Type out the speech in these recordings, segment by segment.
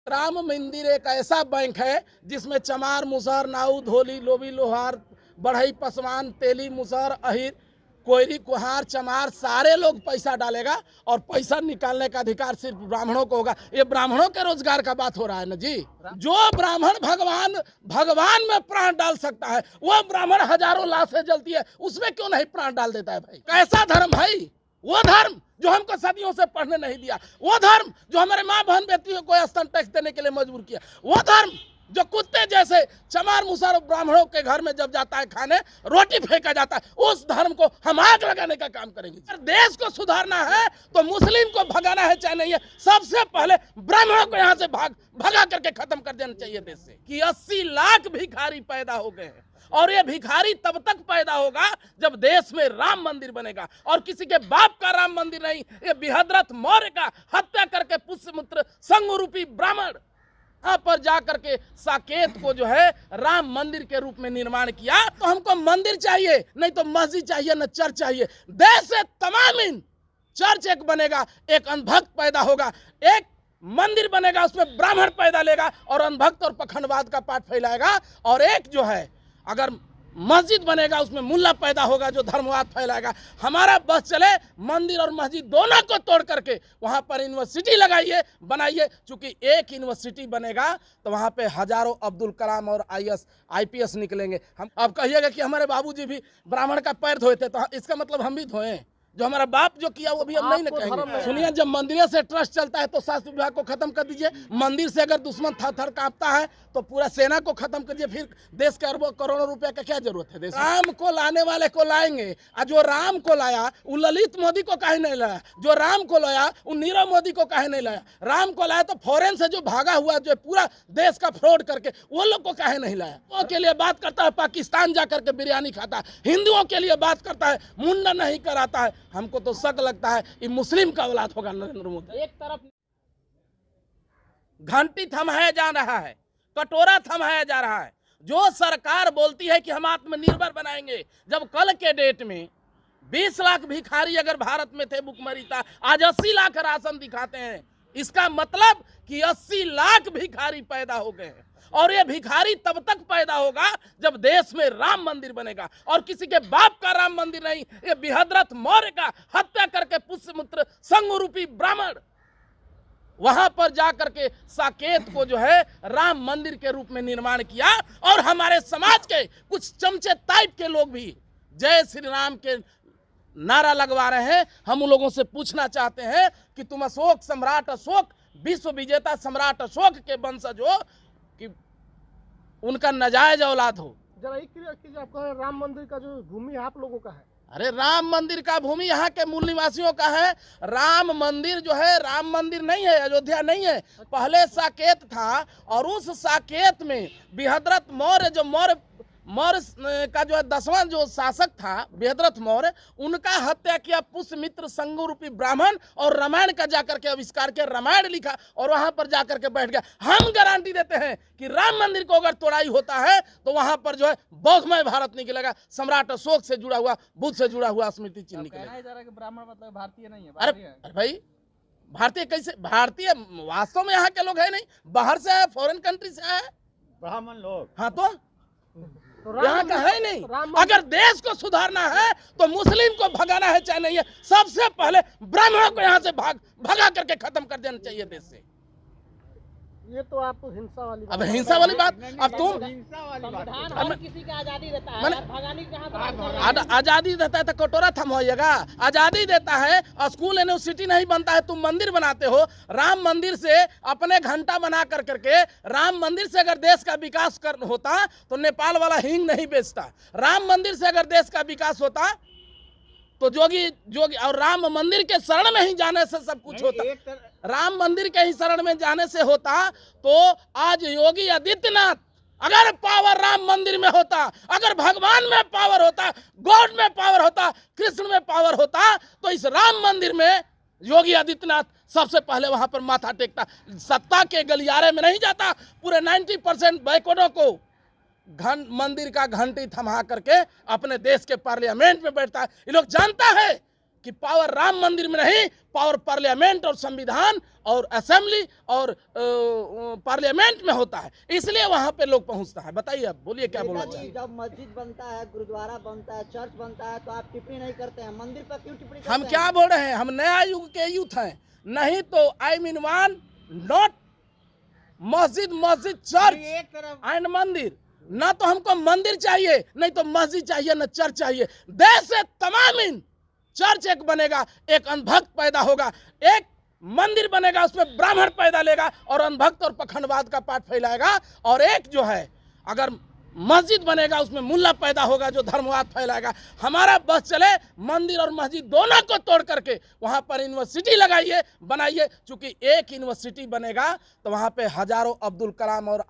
राम मंदिर एक ऐसा बैंक है जिसमें चमार, मुसहर, नाऊ, धोली, लोभी, लोहार, बढ़ई, पसवान, तेली, मुसहर, अहिर, कोयरी, कुहार, चमार सारे लोग पैसा डालेगा और पैसा निकालने का अधिकार सिर्फ ब्राह्मणों को होगा। ये ब्राह्मणों के रोजगार का बात हो रहा है ना जी। जो ब्राह्मण भगवान में प्राण डाल सकता है वो ब्राह्मण हजारों लाशें जलती है उसमें क्यों नहीं प्राण डाल देता है भाई? कैसा धर्म भाई? वो धर्म जो हमको सदियों से पढ़ने नहीं दिया, वो धर्म जो हमारे माँ बहन बेटियों को स्तन टैक्स देने के लिए मजबूर किया, वो धर्म जो कुत्ते जैसे चमार, मुसहर ब्राह्मणों के घर में जब जाता है खाने रोटी फेंका जाता है, उस धर्म को हम आग लगाने का काम करेंगे। अगर देश को सुधारना है तो मुस्लिम को भगाना है चाहे नहीं है, सबसे पहले ब्राह्मणों को यहाँ से भगा करके खत्म कर देना चाहिए देश से। कि 80 लाख भिखारी पैदा हो गए हैं और ये भिखारी तब तक पैदा होगा जब देश में राम मंदिर बनेगा और किसी के बाप का राम मंदिर नहीं, ये बृहद्रथ मौर्य का हत्या करके पुष्यमित्र संघ रूपी ब्राह्मण यहाँ पर जाकर के साकेत को जो है राम मंदिर के रूप में निर्माण किया। तो हमको मंदिर चाहिए, नहीं तो मस्जिद चाहिए, न चर्च चाहिए। देश से तमाम चर्च एक बनेगा, एक अंधभक्त पैदा होगा, एक मंदिर बनेगा उसमें ब्राह्मण पैदा लेगा और अंधभक्त और पखंडवाद का पाठ फैलाएगा, और एक जो है अगर मस्जिद बनेगा उसमें मुल्ला पैदा होगा जो धर्मवाद फैलाएगा। हमारा बस चले मंदिर और मस्जिद दोनों को तोड़ करके वहां पर यूनिवर्सिटी लगाइए, बनाइए। चूंकि एक यूनिवर्सिटी बनेगा तो वहां पे हजारों अब्दुल कलाम और IPS निकलेंगे। हम अब कहिएगा कि हमारे बाबूजी भी ब्राह्मण का पैर धोए थे, तो इसका मतलब हम भी धोए? जो हमारा बाप जो किया वो भी हम नहीं ना कहेंगे। सुनिए, जब मंदिर से ट्रस्ट चलता है तो शास्त्र विभाग को खत्म कर दीजिए। मंदिर से अगर दुश्मन थर कांपता है तो पूरा सेना को खत्म करिए, फिर देश के अरबों करोड़ों रुपए का क्या जरूरत है? देश राम को लाने वाले को लाएंगे, और जो राम को लाया वो ललित मोदी को काहे नहीं लाया? जो राम को लाया वो नीरव मोदी को काहे नहीं लाया? राम को लाया तो फॉरेन से जो भागा हुआ जो पूरा देश का फ्रॉड करके वो लोग को काहे नहीं लाया? वो के लिए बात करता है पाकिस्तान जाकर के बिरयानी खाता है, हिंदुओं के लिए बात करता है मुंडन नहीं कराता है। हमको तो शक लगता है ये मुस्लिम का औलाद होगा नरेंद्र मोदी। एक तरफ घंटी थमाया जा रहा है, कटोरा थमाया जा रहा है। जो सरकार बोलती है कि हम आत्मनिर्भर बनाएंगे, जब कल के डेट में 20 लाख भिखारी अगर भारत में थे भुखमरी था, आज 80 लाख राशन दिखाते हैं। इसका मतलब कि 80 लाख भिखारी पैदा हो गए हैं और ये भिखारी तब तक पैदा होगा जब देश में राम मंदिर बनेगा और किसी के बाप का राम मंदिर नहीं, ये बृहद्रथ मौर्य का हत्या करके पुष्यमित्र संघ रूपी ब्राह्मण वहां पर जाकर के साकेत को जो है राम मंदिर के रूप में निर्माण किया। और हमारे समाज के कुछ चमचे टाइप के लोग भी जय श्री राम के नारा लगवा रहे हैं। हम उन लोगों से पूछना चाहते हैं कि तुम अशोक सम्राट, अशोक विश्व विजेता सम्राट अशोक के वंशज हो कि उनका नाजायज औलाद हो? जरा एक कीजिए, आपका राम मंदिर का जो भूमि आप लोगों का है? अरे राम मंदिर का भूमि यहाँ के मूल निवासियों का है। राम मंदिर जो है राम मंदिर नहीं है, अयोध्या नहीं है, पहले साकेत था और उस साकेत में बृहद्रथ मौर्य जो मौर्य का जो है 10वां जो शासक था बृहद्रथ मौर्य, उनका हत्या किया पुष्यमित्र संघ रूपी ब्राह्मण और रामायण का जाकर के आविष्कार किया, रामायण लिखा और वहां पर जाकर के बैठ गया। हम गारंटी देते हैं कि राम मंदिर को अगर तोड़ाई होता है तो वहां पर जो है बौद्धमय भारत निकलेगा, सम्राट अशोक से जुड़ा हुआ, बुद्ध से जुड़ा हुआ स्मृति चिन्ह निकलेगा। ब्राह्मण मतलब भारतीय नहीं है? अरे भाई भारतीय कैसे? भारतीय वास्तव में यहाँ के लोग है नहीं, बाहर से आए, फॉरेन कंट्री से आए ब्राह्मण लोग। हाँ तो यहाँ का है नहीं। अगर देश को सुधारना है तो मुस्लिम को भगाना है चाहे नहीं है, सबसे पहले ब्राह्मणों को यहाँ से भगा करके खत्म कर देना चाहिए देश से। ये तो आप हिंसा वाली अब हिंसा वाली बात, अब तुम किसी का आजादी रहता है, भगाने कहाँ? आजादी देता है तो कटोरा थमाइएगा? आजादी देता है, स्कूल यूनिवर्सिटी नहीं बनता है, तुम मंदिर बनाते हो। राम मंदिर से अपने घंटा बना कर करके राम मंदिर से अगर देश का विकास होता तो नेपाल वाला हींग नहीं बेचता। राम मंदिर से अगर देश का विकास होता तो जोगी और राम मंदिर के शरण में ही जाने से सब कुछ होता। राम मंदिर के ही शरण में जाने से होता तो आज योगी आदित्यनाथ, अगर पावर राम मंदिर में होता, अगर भगवान में पावर होता, गॉड में पावर होता, कृष्ण में पावर होता, तो इस राम मंदिर में योगी आदित्यनाथ सबसे पहले वहां पर माथा टेकता। सत्ता के गलियारे में नहीं जाता, पूरे 90% बैकवर्डों को मंदिर का घंटी थमा करके अपने देश के पार्लियामेंट में बैठता है। ये लोग जानता है कि पावर राम मंदिर में नहीं, पावर पार्लियामेंट और संविधान और असेंबली और पार्लियामेंट में होता है, इसलिए वहां पे लोग पहुंचता है। बताइए, अब बोलिए क्या बोलना चाहिए। जब मस्जिद बनता है, गुरुद्वारा बनता है, चर्च बनता है, तो आप टिप्पणी नहीं करते हैं, मंदिर पर क्यों टिप्पणी करते हैं? हम क्या बोल रहे हैं, हम नया युग के यूथ हैं, नहीं तो आई मीन वन नॉट मस्जिद, मस्जिद चर्च एंड मंदिर। ना तो हमको मंदिर चाहिए, नहीं तो मस्जिद चाहिए, न चर्च चाहिए। देश से तमाम इन चर्च एक बनेगा, एक अंधभक्त पैदा होगा, एक मंदिर बनेगा, उसमें ब्राह्मण पैदा लेगा और अंधभक्त और पखंडवाद का पाठ फैलाएगा, और एक जो है अगर मस्जिद बनेगा उसमें मुल्ला पैदा होगा जो धर्मवाद फैलाएगा। हमारा बस चले मंदिर और मस्जिद दोनों को तोड़ करके वहां पर यूनिवर्सिटी लगाइए, बनाइए। चूंकि एक यूनिवर्सिटी बनेगा तो वहां पे हजारों अब्दुल कलाम और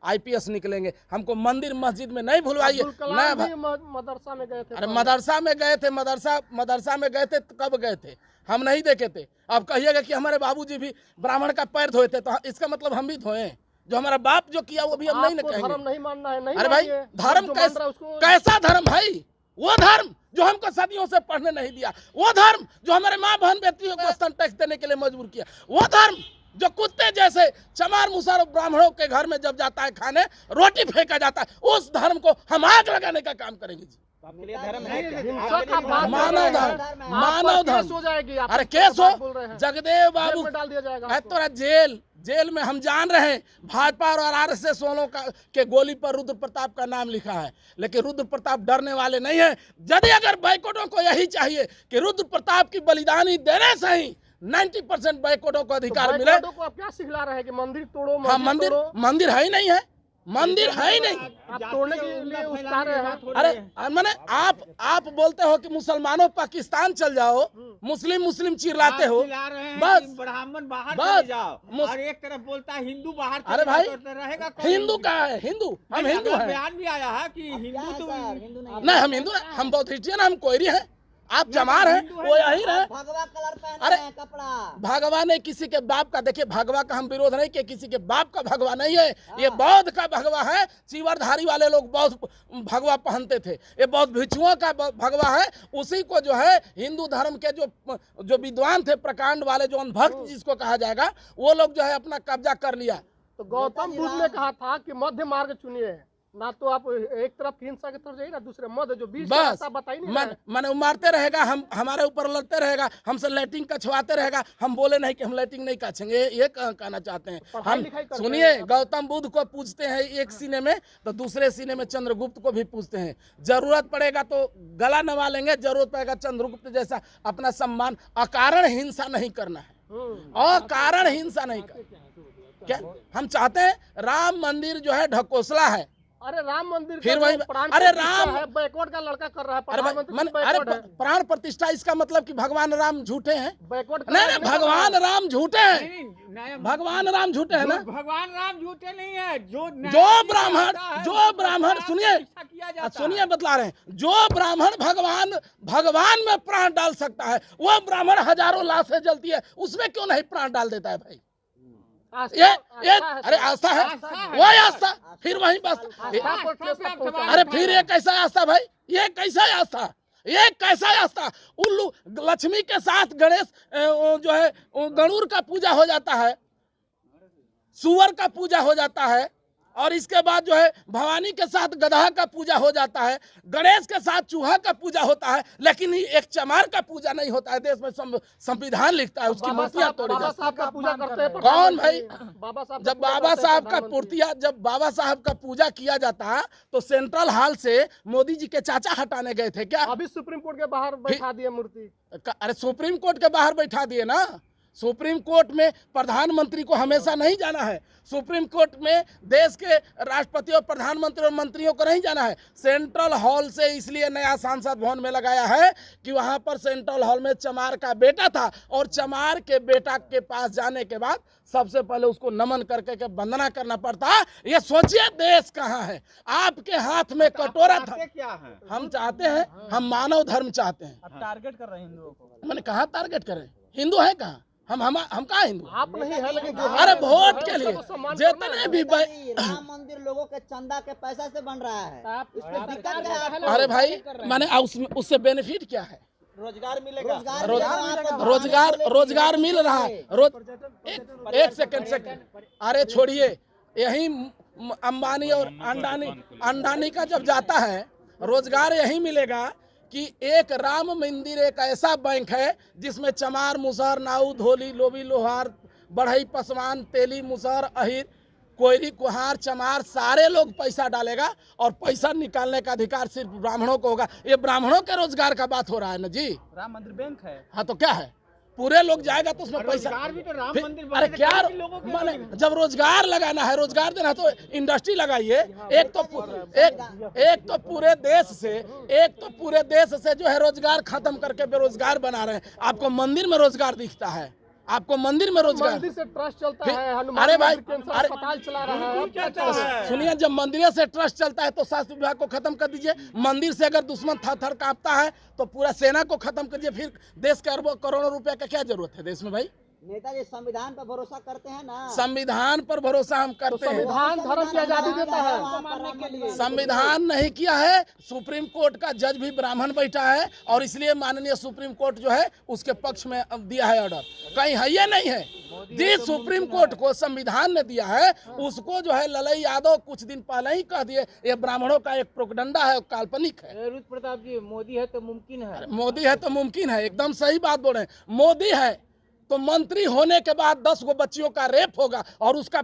IPS निकलेंगे। हमको मंदिर मस्जिद में नहीं भूलवाइए। मदरसा में गए थे, अरे मदरसा में गए थे, मदरसा में गए थे, कब गए थे? हम नहीं देखे थे। अब कहिएगा कि हमारे बाबूजी भी ब्राह्मण का पैर धोए थे, तो इसका मतलब हम भी धोए। जो हमारा बाप जो किया वो भी हम नहीं ना कहेंगे। धर्म नहीं मानना है, नहीं। अरे भाई, धर्म कैसा धर्म भाई? वो धर्म जो हमको सदियों से पढ़ने नहीं दिया, वो धर्म जो हमारे माँ बहन बेटियों को स्तन टैक्स देने के लिए मजबूर किया, वो धर्म जो कुत्ते जैसे चमार मुसहर ब्राह्मणों के घर में जब जाता है खाने, रोटी फेंका जाता है, उस धर्म को हम आग लगाने का काम करेंगे जी। मानव धर्म, मानव धर्म हो जाएगी। अरे केस हो, जगदेव बाबू डाल दिया जाएगा तोरा जेल में। हम जान रहे हैं भाजपा और RSS वालों के गोली पर रुद्र प्रताप का नाम लिखा है, लेकिन रुद्र प्रताप डरने वाले नहीं है। यदि अगर बैकोटों को यही चाहिए कि रुद्र प्रताप की बलिदानी देने से ही 90% बैकोटों को अधिकार मिले, तो आप क्या सिखला रहे हैं कि मंदिर तोड़ो? हाँ, मंदिर है ही नहीं है, मंदिर है ही नहीं। आप तोड़ने के लिए उस्ताद रहे हैं। अरे मैंने आप बोलते हो कि मुसलमानों पाकिस्तान चल जाओ, मुस्लिम चिल्लाते हो, बस ब्राह्मण बाहर बस चले जाओ, और एक तरफ बोलता है हिंदू बाहर चले अरे भाई, जाओ, तो रहेगा कौन? हिंदू कहाँ है? हिंदू हम हिंदू हैं। बयान भी आया है कि हिंदू तो नहीं, हम हिंदू नहीं, हम बौद्धिस्टियन, हम कोयरी हैं, आप चमार हैं, वो यही रहे। भगवा कलर पहने अरे हैं कपड़ा। भगवा ने किसी के बाप का, देखिए भगवा का हम विरोध नहीं कि किसी के बाप का भगवा नहीं है, ये बौद्ध का भगवा है। चीवरधारी वाले लोग बौद्ध भगवा पहनते थे, ये बौद्ध भिक्षुओं का भगवा है। उसी को जो है हिंदू धर्म के जो विद्वान थे, प्रकांड वाले, जो अंधभक्त जिसको कहा जाएगा, वो लोग जो है अपना कब्जा कर लिया। तो गौतम बुद्ध ने कहा था कि मध्य मार्ग चुनिए, ना तो आप एक तरफ हिंसा की तरफ जाइए, ना दूसरे मध्य, जो बीच का रास्ता बताइए नहीं। मैंने मारते रहेगा, हमारे ऊपर लड़ते रहेगा, हमसे लैट्रिन कछवाते रहेगा। हम बोले नहीं कि हम लैट्रिन नहीं कछेंगे, ये कहना चाहते हैं हम। सुनिए, गौतम बुद्ध को पूछते हैं एक सीने में, तो दूसरे सीने में चंद्रगुप्त को भी पूछते हैं। जरूरत पड़ेगा तो गला नवा लेंगे, जरूरत पड़ेगा चंद्रगुप्त जैसा अपना सम्मान। अकारण हिंसा नहीं करना है, अकारण हिंसा नहीं करना। क्या हम चाहते हैं? राम मंदिर जो है ढकोसला है। अरे राम मंदिर फिर वही, अरे राम बैकवर्ड का लड़का कर रहा है, अरे प्राण प्रतिष्ठा, इसका मतलब कि भगवान राम झूठे हैं? बैकवर्ड नहीं, भगवान राम झूठे हैं, भगवान राम झूठे हैं ना? भगवान राम झूठे नहीं है। जो ब्राह्मण सुनिए बतला रहे हैं, जो ब्राह्मण भगवान में प्राण डाल सकता है, वो ब्राह्मण हजारों लाशें जलती है, उसमें क्यों नहीं प्राण डाल देता है भाई? अरे आस्था है, वही आस्था। फिर वहीं बस, अरे फिर ये कैसा आस्था भाई? ये कैसा आस्था? ये कैसा आस्था? उल्लू लक्ष्मी के साथ गणेश जो है गणूर का पूजा हो जाता है, सुअर का पूजा हो जाता है, और इसके बाद जो है भवानी के साथ गधा का पूजा हो जाता है, गणेश के साथ चूहा का पूजा होता है, लेकिन एक चमार का पूजा नहीं होता है। देश में संविधान लिखता है उसकी मूर्तियां तोड़ी जाती हैं। कौन भाई? जब बाबा साहब का पूजा किया जाता तो सेंट्रल हॉल से मोदी जी के चाचा हटाने गए थे क्या? अभी सुप्रीम कोर्ट के बाहर बैठा दिए मूर्ति। अरे सुप्रीम कोर्ट के बाहर बैठा दिए ना। सुप्रीम कोर्ट में प्रधानमंत्री को हमेशा नहीं जाना है, सुप्रीम कोर्ट में देश के राष्ट्रपति और प्रधानमंत्री और मंत्रियों को नहीं जाना है। सेंट्रल हॉल से इसलिए नया सांसद भवन में लगाया है कि वहां पर सेंट्रल हॉल में चमार का बेटा था, और चमार के बेटा के पास जाने के बाद सबसे पहले उसको नमन करके वंदना करना पड़ता। ये सोचिए देश कहाँ है? आपके हाथ में कटोरा था। क्या है? हम चाहते हैं, हम मानव धर्म चाहते हैं। टारगेट कर रहे हैं हिंदुओं को। मैंने कहा टारगेट करें? हिंदू है कहाँ? हम कहाँ हिंदू? आप नहीं है, लेकिन अरे वोट के लिए जितने भी राम मंदिर लोगों के चंदा के पैसा से बन रहा है, इसमें दिक्कत क्या है? अरे भाई, मैंने उससे बेनिफिट क्या है? रोजगार मिलेगा। रोजगार मिल रहा है। एक सेकंड अरे छोड़िए, यही अंबानी और अंडानी का जब जाता है रोजगार यही मिलेगा कि एक राम मंदिर एक ऐसा बैंक है जिसमें चमार, मुसहर, नाऊ, धोली, लोभी, लोहार, बढ़ई, पसवान, तेली, मुसहर, अहिर, कोयरी, कुहार, चमार सारे लोग पैसा डालेगा और पैसा निकालने का अधिकार सिर्फ ब्राह्मणों को होगा। ये ब्राह्मणों के रोजगार का बात हो रहा है ना जी। राम मंदिर बैंक है। हाँ तो क्या है, पूरे लोग जाएगा तो उसमें पैसा। रोजगार भी तो राम मंदिर अरे बनेगा, क्या कितने लोगों के माने, लिए? जब रोजगार लगाना है, रोजगार देना है तो इंडस्ट्री लगाइए। एक तो पूरे देश से जो है रोजगार खत्म करके बेरोजगार बना रहे हैं। आपको मंदिर में रोजगार दिखता है, आपको मंदिर में रोजगार। मंदिर से ट्रस्ट चलता है, हनुमान अरे भाई, मंदिर कैंसर अस्पताल चला रहा है। सुनिए, जब मंदिर से ट्रस्ट चलता है तो स्वास्थ्य विभाग को खत्म कर दीजिए। मंदिर से अगर दुश्मन थर कांपता है तो पूरा सेना को खत्म करिए। फिर देश के अरबों करोड़ों रुपए का क्या जरूरत है देश में भाई। नेताजी संविधान पर भरोसा करते हैं ना? संविधान पर भरोसा हम करते हैं। संविधान धर्म की आजादी देता है। मानने के लिए संविधान नहीं किया है, सुप्रीम कोर्ट का जज भी ब्राह्मण बैठा है और इसलिए माननीय सुप्रीम कोर्ट जो है उसके पक्ष में दिया है ऑर्डर। कहीं है ये नहीं है, जिस सुप्रीम कोर्ट को संविधान ने दिया है उसको जो है ललई यादव कुछ दिन पहले ही कह दिए ये ब्राह्मणों का एक प्रोपगंडा है, काल्पनिक है। रुद्र प्रताप जी, मोदी है तो मुमकिन है। मोदी है तो मुमकिन है, एकदम सही बात बोल रहे हैं। मोदी है तो मंत्री होने के बाद 10 गो बच्चियों का रेप होगा और उसका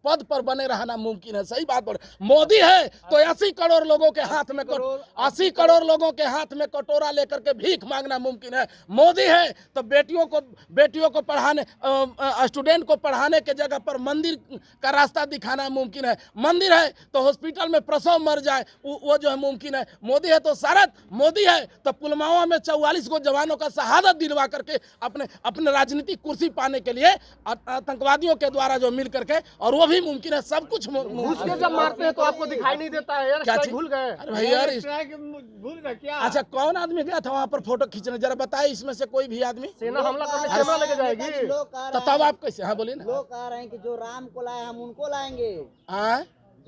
पद पर बने रहना मुमकिन है। सही बात बोल रहे। मोदी है तो 80 करोड़ लोगों के हाथ में 80 करोड़ लोगों के हाथ में कटोरा लेकर के भीख मांगना मुमकिन है। मोदी है तो बेटियों को पढ़ाने, स्टूडेंट को पढ़ाने के जगह पर मंदिर का रास्ता दिखाना मुमकिन है। मंदिर है तो हॉस्पिटल में प्रसव मर जाए वो जो है मुमकिन है। मोदी है तो शरत, मोदी है तो पुलवामा में 44 गो जवानों का शहादत दिलवा करके अपने राजनीतिक कुर्सी पाने के लिए आतंकवादियों के द्वारा जो मिल करके, और वो भी मुमकिन है। सब कुछ उसके जब मारते हैं तो आपको दिखाई नहीं देता है यार। क्या स्ट्राइक चीज? भूल गए। अरे भाई यार भूल गए क्या? अच्छा, कौन आदमी गया था वहाँ पर फोटो खींचने, जरा बताइए इसमें से कोई भी आदमी। सेना हमला करने कैमरा लेके जाएगी। नेताजी, लोग कह तो रहे तब हैं, आप कैसे, हाँ बोलिए ना। लोग कह रहे हैं कि जो राम को लाए हम उनको लाएंगे।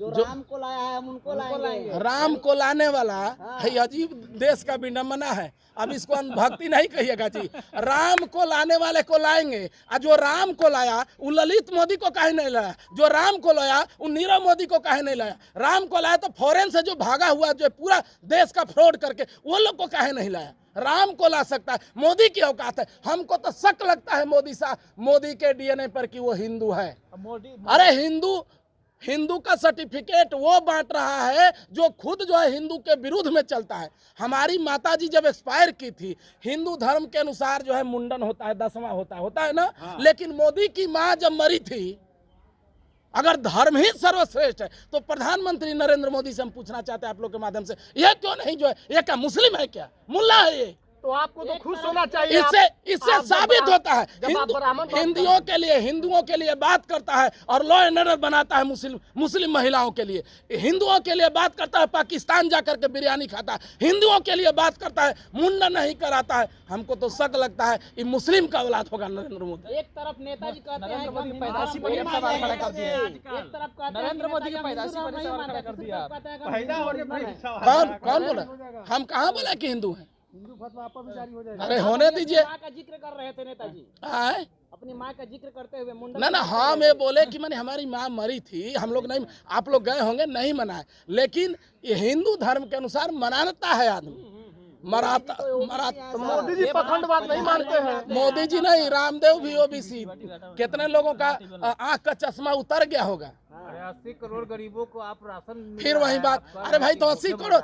जो जो राम को लाया है हम उनको लाएंगे। राम को लाने वाला है अजीब देश का विडम्बना है। अब इसको भक्ति नहीं कहिएगा जी। राम को लाने वाले को लाएंगे, और जो राम को लाया वो ललित मोदी को काहे नहीं लाया, जो राम को लाया वो नीरव मोदी को काहे नहीं लाया। राम को लाया तो फॉरेन से जो भागा हुआ जो पूरा देश का फ्रॉड करके वो लोग को काहे नहीं लाया। राम को ला सकता है, मोदी की औकात है। हमको तो शक लगता है मोदी के डीएनए पर कि वो हिंदू है। अरे हिंदू का सर्टिफिकेट वो बांट रहा है जो खुद जो है हिंदू के विरुद्ध में चलता है। हमारी माताजी जब एक्सपायर की थी, हिंदू धर्म के अनुसार जो है मुंडन होता है, 10वां होता है ना। लेकिन मोदी की माँ जब मरी थी, अगर धर्म ही सर्वश्रेष्ठ है तो प्रधानमंत्री नरेंद्र मोदी से हम पूछना चाहते हैं आप लोग के माध्यम से, यह क्यों नहीं जो है, ये क्या मुस्लिम है, क्या मुल्ला है ये? तो आपको तो खुश होना चाहिए। इससे साबित होता है हिंदुओं के लिए बात करता है और लॉ एंड ऑर्डर बनाता है मुस्लिम महिलाओं के लिए। हिंदुओं के लिए बात करता है, पाकिस्तान जाकर के बिरयानी खाता है। हिंदुओं के लिए बात करता है, मुंडन नहीं कराता है। हमको तो शक लगता है ये मुस्लिम का औलाद होगा नरेंद्र मोदी। एक तरफ नेताजी कहते हैं नरेंद्र मोदी कि पैदाशी पर एक सवाल खड़ा कर दिया। एक तरफ कहते हैं नरेंद्र मोदी की पैदाशी पर सवाल खड़ा कर दिया। कौन बोला? हम कहाँ बोला कि हिंदू है? हिंदू फतवा आप पर जारी हो जाएगा। अरे होने दीजिए। माँ का जिक्र कर रहे थे नेताजी, आए अपनी माँ का जिक्र करते हुए मुंडन। ना हम ये बोले कि मैंने हमारी माँ मरी थी, हम लोग नहीं, आप लोग गए होंगे नहीं मनाए, लेकिन ये हिंदू धर्म के अनुसार मनाता है आदमी। मराता तो मोदी जी पखंडवाद नहीं मानते हैं। मोदी जी नहीं, रामदेव भी ओबीसी। कितने लोगों का आंख का चश्मा उतर गया होगा। 80 करोड़ गरीबों को आप राशन, फिर वही बात। अरे भाई तो 80 करोड़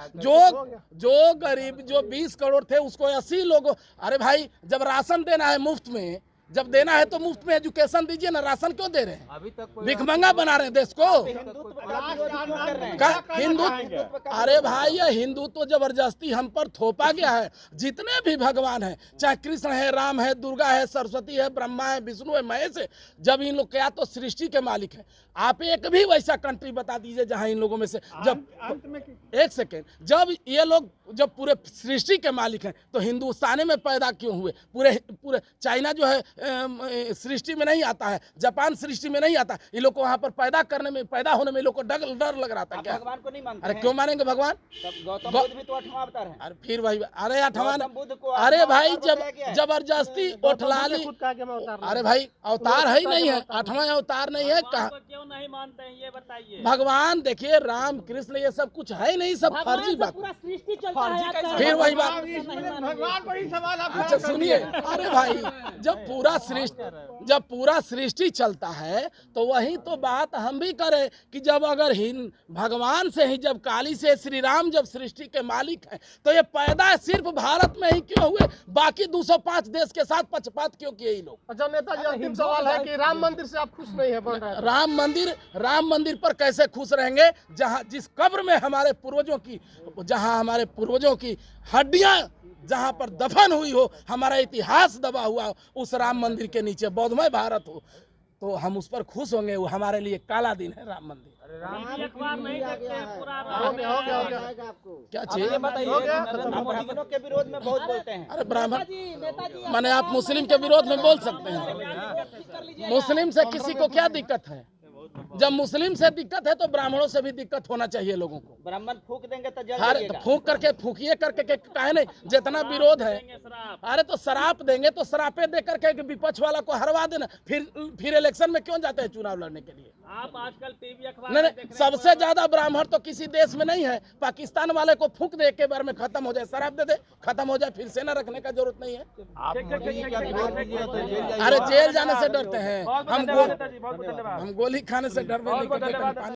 जो गरीब जो 20 करोड़ थे उसको 80 लोगों। अरे भाई जब राशन देना है मुफ्त में, जब देना है तो मुफ्त में एजुकेशन दीजिए ना, राशन क्यों दे रहे हैं? अभी तक भिखमंगा बना रहे हैं देश को। हिंदू, अरे भाई ये हिंदुत्व जबरदस्ती हम पर थोपा गया है। जितने भी भगवान हैं, चाहे कृष्ण है, राम है, दुर्गा है, सरस्वती है, ब्रह्मा है, विष्णु है, महेश है, जब इन लोग क्या तो सृष्टि के मालिक है। आप एक भी वैसा कंट्री बता दीजिए जहां इन लोगों में से, जब एक सेकेंड, जब ये लोग जब पूरे सृष्टि के मालिक हैं तो हिंदुस्तान में पैदा क्यों हुए? पूरे चाइना जो है सृष्टि में नहीं आता है, जापान सृष्टि में नहीं आता। ये लोग को वहाँ पर पैदा होने में लोग को डर लग रहा था क्या? भगवान को नहीं मानते अरे क्यों मानेंगे भगवान? तब गौतम बुद्ध भी तो 8वां अवतार है। अरे फिर वही, अरे आठवां, गौतम बुद्ध को अरे 8वां भाई अवतार जब बताया गया है। जबरदस्ती ओठलाली, खुद कहा कि मैं उतार अरे भाई अवतार है ही नहीं है, 8वां अवतार नहीं है। कहा क्यों नहीं मानते हैं ये बताइए। भगवान देखिए राम कृष्ण ये सब कुछ है ही नहीं, सब फर्जी बात। पूरा सृष्टि चलता है आपका। फिर वही बात। भगवान पर ही सवाल आप अच्छा सुनिए, अरे भाई जब पूरा सृष्टि चलता है तो वही तो बात हम भी करें कि जब अगर भगवान से ही, जब काली से श्री राम जब सृष्टि के मालिक हैं, तो ये पैदा सिर्फ भारत में ही क्यों हुए? बाकी 205 देश के साथ पक्षपात क्यों किए ये लोग? अच्छा नेताजी, अंतिम सवाल है कि राम मंदिर से आप खुश नहीं है बन रहा है? राम मंदिर पर कैसे खुश रहेंगे जहां जिस कब्र में हमारे पूर्वजों की हड्डियां जहां पर दफन हुई हो, हमारा इतिहास दबा हुआ हो, उस राम मंदिर के नीचे बौद्धमय भारत हो, तो हम उस पर खुश होंगे। वो हमारे लिए काला दिन है राम मंदिर। अखबार नहीं देखते हैं पूरा। हो गया आपको क्या चीज? ये बताइए, आप ब्राह्मणों के विरोध में बहुत बोलते हैं। अरे ब्राह्मण माने आप मुस्लिम के विरोध में बोल सकते हैं। मुस्लिम से किसी को क्या दिक्कत है? जब मुस्लिम से दिक्कत है तो ब्राह्मणों से भी दिक्कत होना चाहिए लोगों को। ब्राह्मण फूक देंगे तो जल अरे तो फूकिए करके काहे नहीं? जितना विरोध है, अरे तो शराप देंगे तो शरापे दे करके विपक्ष वाला को हरवा देना। फिर इलेक्शन में क्यों जाते हैं चुनाव लड़ने के लिए? आप आजकल टीवी अखबार नहीं, सबसे ज्यादा ब्राह्मण तो किसी देश में नहीं है। पाकिस्तान वाले को फूक दे के बार में खत्म हो जाए, शराब दे दे खत्म हो जाए, फिर सेना रखने का जरूरत नहीं है। अरे जेल जाने से डरते हैं हम गोली खाने से डर